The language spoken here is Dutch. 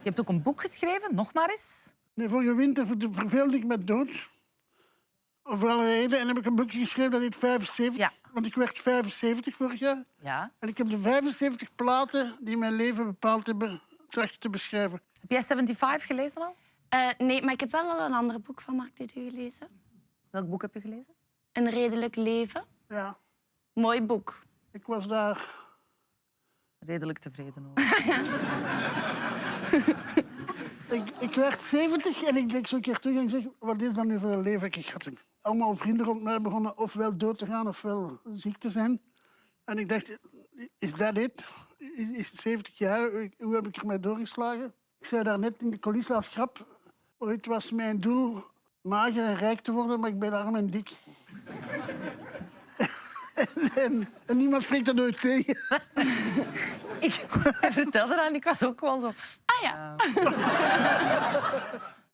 Je hebt ook een boek geschreven, nog maar eens. Nee, vorige winter verveelde ik me dood. Om allerlei redenen. En heb ik een boekje geschreven dat heet 75. Ja. Want ik werd 75 vorig jaar. Ja. En ik heb de 75 platen die mijn leven bepaald hebben trachten te beschrijven. Heb jij 75 gelezen al? Nee, maar ik heb wel al een ander boek van Mark Dutroux gelezen. Welk boek heb je gelezen? Een redelijk leven. Ja, Mooi boek. ik was daar. Redelijk tevreden over. Ik werd 70 en ik denk zo'n keer terug en ik zeg... Wat is dat nu voor een leven ik gehad? Allemaal vrienden rond mij begonnen ofwel dood te gaan ofwel ziek te zijn. En ik dacht, is dat het? Is het 70 jaar? Hoe heb ik ermee doorgeslagen? Ik zei daarnet in de coulissen als grap... Ooit was mijn doel mager en rijk te worden, maar ik ben arm en dik. en niemand spreekt dat nooit tegen. Ik vertelde dat en ik was ook gewoon zo... Ah ja.